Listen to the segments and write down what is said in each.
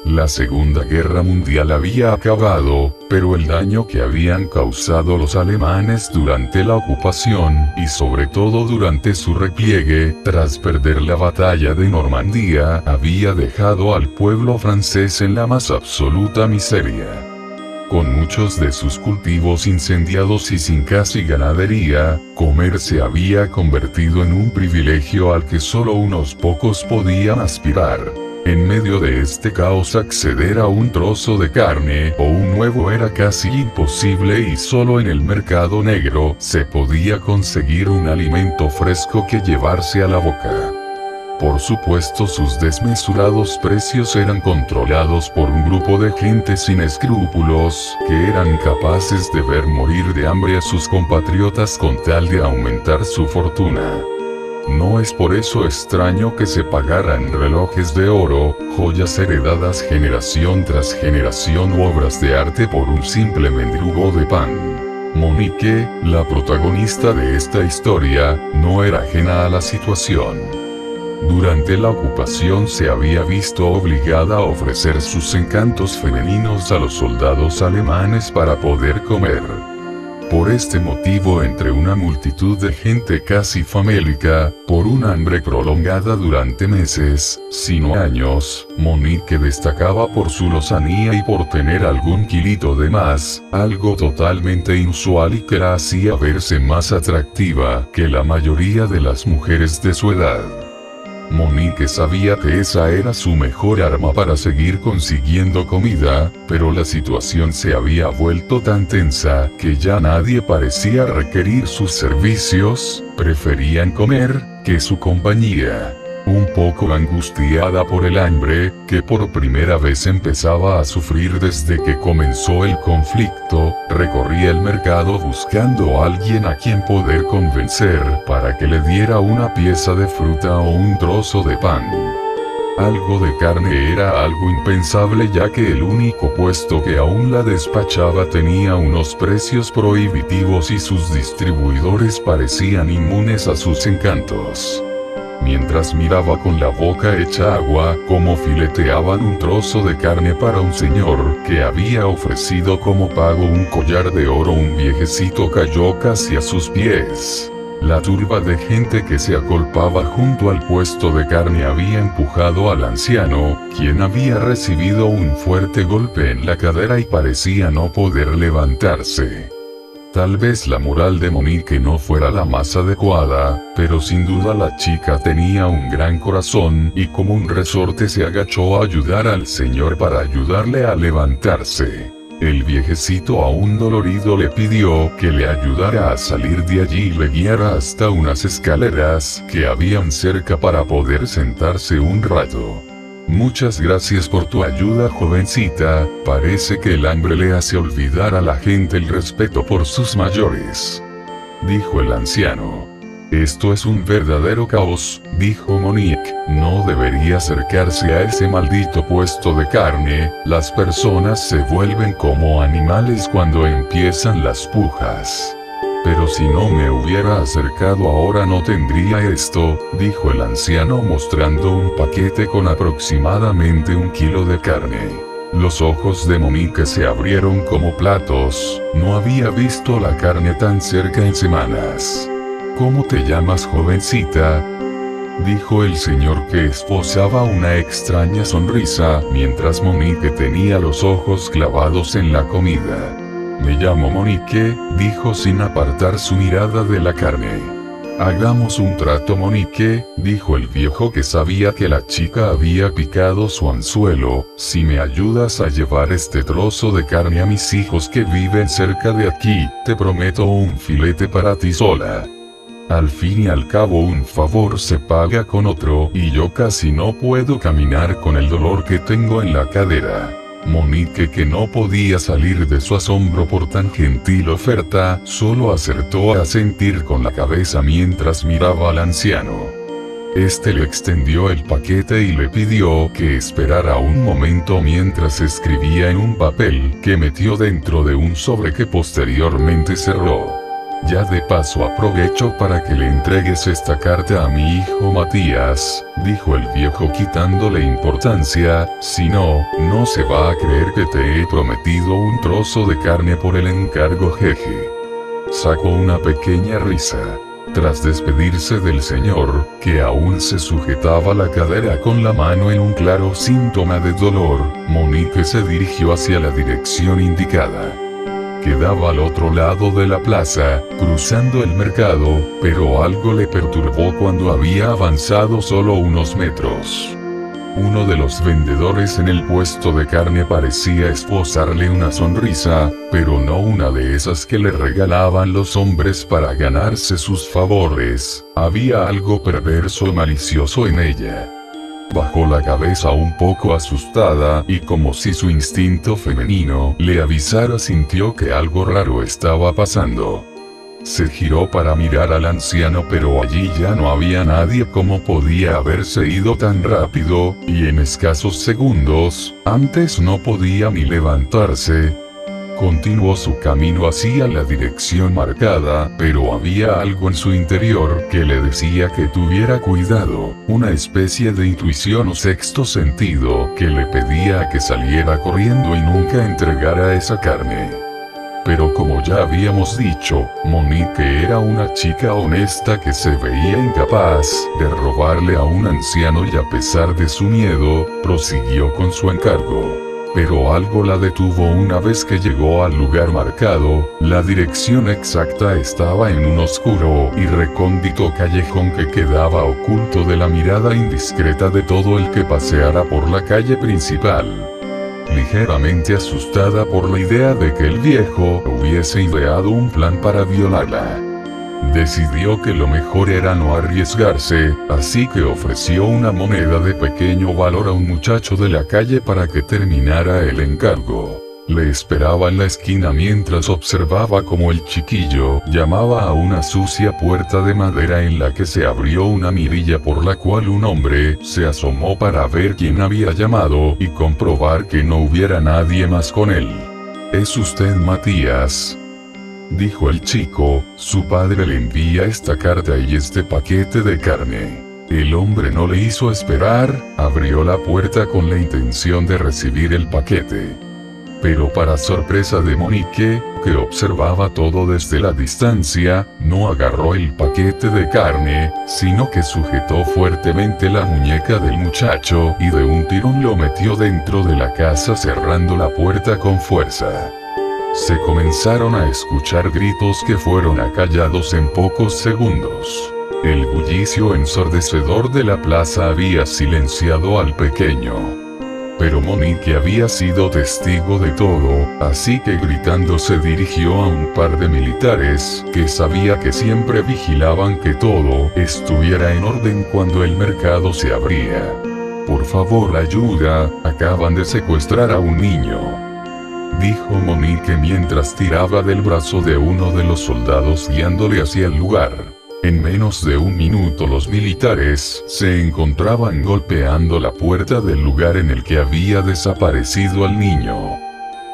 La Segunda Guerra Mundial había acabado, pero el daño que habían causado los alemanes durante la ocupación, y sobre todo durante su repliegue, tras perder la batalla de Normandía, había dejado al pueblo francés en la más absoluta miseria. Con muchos de sus cultivos incendiados y sin casi ganadería, comer se había convertido en un privilegio al que solo unos pocos podían aspirar. En medio de este caos acceder a un trozo de carne o un huevo era casi imposible y solo en el mercado negro se podía conseguir un alimento fresco que llevarse a la boca. Por supuesto, sus desmesurados precios eran controlados por un grupo de gente sin escrúpulos, que eran capaces de ver morir de hambre a sus compatriotas con tal de aumentar su fortuna. No es por eso extraño que se pagaran relojes de oro, joyas heredadas generación tras generación u obras de arte por un simple mendrugo de pan. Monique, la protagonista de esta historia, no era ajena a la situación. Durante la ocupación se había visto obligada a ofrecer sus encantos femeninos a los soldados alemanes para poder comer. Por este motivo, entre una multitud de gente casi famélica, por un hambre prolongada durante meses, sino años, Monique destacaba por su lozanía y por tener algún kilito de más, algo totalmente inusual y que la hacía verse más atractiva que la mayoría de las mujeres de su edad. Monique sabía que esa era su mejor arma para seguir consiguiendo comida, pero la situación se había vuelto tan tensa que ya nadie parecía requerir sus servicios, preferían comer que su compañía. Un poco angustiada por el hambre, que por primera vez empezaba a sufrir desde que comenzó el conflicto, recorría el mercado buscando a alguien a quien poder convencer para que le diera una pieza de fruta o un trozo de pan. Algo de carne era algo impensable, ya que el único puesto que aún la despachaba tenía unos precios prohibitivos y sus distribuidores parecían inmunes a sus encantos. Mientras miraba con la boca hecha agua cómo fileteaban un trozo de carne para un señor que había ofrecido como pago un collar de oro, un viejecito cayó casi a sus pies. La turba de gente que se agolpaba junto al puesto de carne había empujado al anciano, quien había recibido un fuerte golpe en la cadera y parecía no poder levantarse. Tal vez la moral de Monique no fuera la más adecuada, pero sin duda la chica tenía un gran corazón y como un resorte se agachó a ayudar al señor para ayudarle a levantarse. El viejecito, aún dolorido, le pidió que le ayudara a salir de allí y le guiara hasta unas escaleras que habían cerca para poder sentarse un rato. Muchas gracias por tu ayuda, jovencita, parece que el hambre le hace olvidar a la gente el respeto por sus mayores, dijo el anciano. Esto es un verdadero caos, dijo Monique, no debería acercarse a ese maldito puesto de carne, las personas se vuelven como animales cuando empiezan las pujas. Pero si no me hubiera acercado ahora no tendría esto, dijo el anciano mostrando un paquete con aproximadamente 1 kilo de carne. Los ojos de Monique se abrieron como platos, no había visto la carne tan cerca en semanas. ¿Cómo te llamas, jovencita?, dijo el señor, que esbozaba una extraña sonrisa mientras Monique tenía los ojos clavados en la comida. Me llamo Monique, dijo sin apartar su mirada de la carne. Hagamos un trato, Monique, dijo el viejo, que sabía que la chica había picado su anzuelo. Si me ayudas a llevar este trozo de carne a mis hijos que viven cerca de aquí, te prometo un filete para ti sola. Al fin y al cabo un favor se paga con otro, y yo casi no puedo caminar con el dolor que tengo en la cadera. Monique, que no podía salir de su asombro por tan gentil oferta, solo acertó a asentir con la cabeza mientras miraba al anciano. Este le extendió el paquete y le pidió que esperara un momento mientras escribía en un papel que metió dentro de un sobre que posteriormente cerró. Ya de paso aprovecho para que le entregues esta carta a mi hijo Matías, dijo el viejo quitándole importancia, si no, no se va a creer que te he prometido un trozo de carne por el encargo, jeje. Sacó una pequeña risa. Tras despedirse del señor, que aún se sujetaba la cadera con la mano en un claro síntoma de dolor, Monique se dirigió hacia la dirección indicada. Quedaba al otro lado de la plaza, cruzando el mercado, pero algo le perturbó cuando había avanzado solo unos metros. Uno de los vendedores en el puesto de carne parecía esbozarle una sonrisa, pero no una de esas que le regalaban los hombres para ganarse sus favores. Había algo perverso y malicioso en ella. Bajó la cabeza un poco asustada y como si su instinto femenino le avisara, sintió que algo raro estaba pasando. Se giró para mirar al anciano, pero allí ya no había nadie. ¿Cómo podía haberse ido tan rápido? Y en escasos segundos, antes no podía ni levantarse. Continuó su camino hacia la dirección marcada, pero había algo en su interior que le decía que tuviera cuidado, una especie de intuición o sexto sentido que le pedía que saliera corriendo y nunca entregara esa carne. Pero como ya habíamos dicho, Monique era una chica honesta que se veía incapaz de robarle a un anciano y a pesar de su miedo, prosiguió con su encargo. Pero algo la detuvo una vez que llegó al lugar marcado. La dirección exacta estaba en un oscuro y recóndito callejón que quedaba oculto de la mirada indiscreta de todo el que paseara por la calle principal. Ligeramente asustada por la idea de que el viejo hubiese ideado un plan para violarla, decidió que lo mejor era no arriesgarse, así que ofreció una moneda de pequeño valor a un muchacho de la calle para que terminara el encargo. Le esperaba en la esquina mientras observaba cómo el chiquillo llamaba a una sucia puerta de madera en la que se abrió una mirilla por la cual un hombre se asomó para ver quién había llamado y comprobar que no hubiera nadie más con él. «¿Es usted Matías?», dijo el chico. «Su padre le envía esta carta y este paquete de carne». El hombre no le hizo esperar, abrió la puerta con la intención de recibir el paquete. Pero para sorpresa de Monique, que observaba todo desde la distancia, no agarró el paquete de carne, sino que sujetó fuertemente la muñeca del muchacho y de un tirón lo metió dentro de la casa cerrando la puerta con fuerza. Se comenzaron a escuchar gritos que fueron acallados en pocos segundos. El bullicio ensordecedor de la plaza había silenciado al pequeño. Pero Monique había sido testigo de todo, así que gritando se dirigió a un par de militares, que sabía que siempre vigilaban que todo estuviera en orden cuando el mercado se abría. «Por favor, ayuda, acaban de secuestrar a un niño», dijo Monique mientras tiraba del brazo de uno de los soldados guiándole hacia el lugar. En menos de un minuto los militares se encontraban golpeando la puerta del lugar en el que había desaparecido al niño.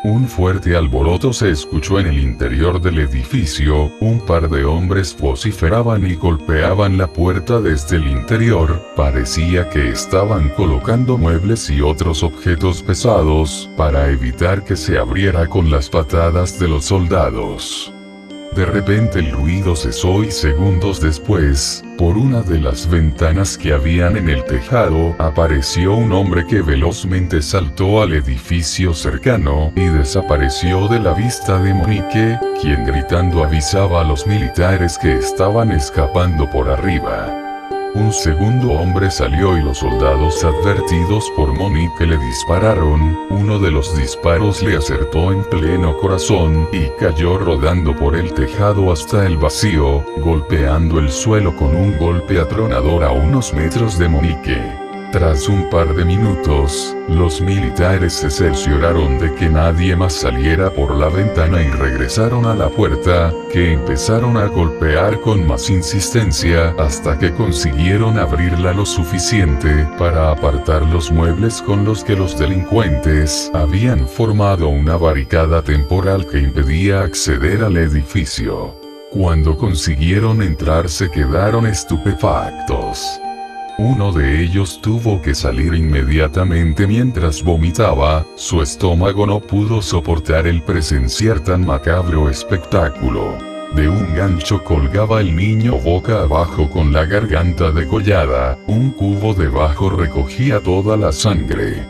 Un fuerte alboroto se escuchó en el interior del edificio. Un par de hombres vociferaban y golpeaban la puerta desde el interior. Parecía que estaban colocando muebles y otros objetos pesados para evitar que se abriera con las patadas de los soldados. De repente el ruido cesó y segundos después, por una de las ventanas que habían en el tejado, apareció un hombre que velozmente saltó al edificio cercano y desapareció de la vista de Monique, quien gritando avisaba a los militares que estaban escapando por arriba. Un segundo hombre salió y los soldados advertidos por Monique le dispararon. Uno de los disparos le acertó en pleno corazón y cayó rodando por el tejado hasta el vacío, golpeando el suelo con un golpe atronador a unos metros de Monique. Tras un par de minutos, los militares se cercioraron de que nadie más saliera por la ventana y regresaron a la puerta, que empezaron a golpear con más insistencia hasta que consiguieron abrirla lo suficiente para apartar los muebles con los que los delincuentes habían formado una barricada temporal que impedía acceder al edificio. Cuando consiguieron entrar se quedaron estupefactos. Uno de ellos tuvo que salir inmediatamente mientras vomitaba, su estómago no pudo soportar el presenciar tan macabro espectáculo. De un gancho colgaba el niño boca abajo con la garganta degollada, un cubo debajo recogía toda la sangre.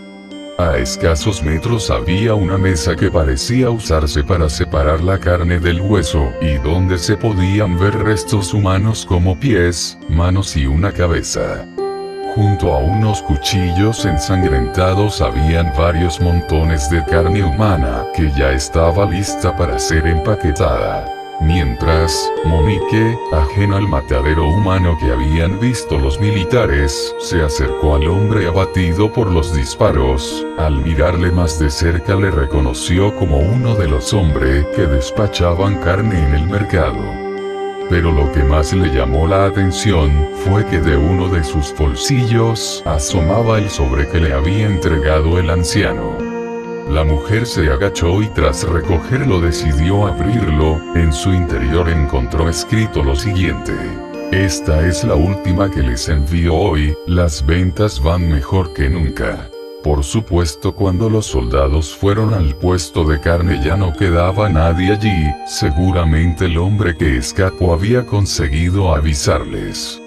A escasos metros había una mesa que parecía usarse para separar la carne del hueso, y donde se podían ver restos humanos como pies, manos y una cabeza. Junto a unos cuchillos ensangrentados habían varios montones de carne humana, que ya estaba lista para ser empaquetada. Mientras, Monique, ajena al matadero humano que habían visto los militares, se acercó al hombre abatido por los disparos. Al mirarle más de cerca le reconoció como uno de los hombres que despachaban carne en el mercado. Pero lo que más le llamó la atención, fue que de uno de sus bolsillos, asomaba el sobre que le había entregado el anciano. La mujer se agachó y tras recogerlo decidió abrirlo, en su interior encontró escrito lo siguiente: esta es la última que les envío hoy, las ventas van mejor que nunca. Por supuesto, cuando los soldados fueron al puesto de carne ya no quedaba nadie allí, seguramente el hombre que escapó había conseguido avisarles.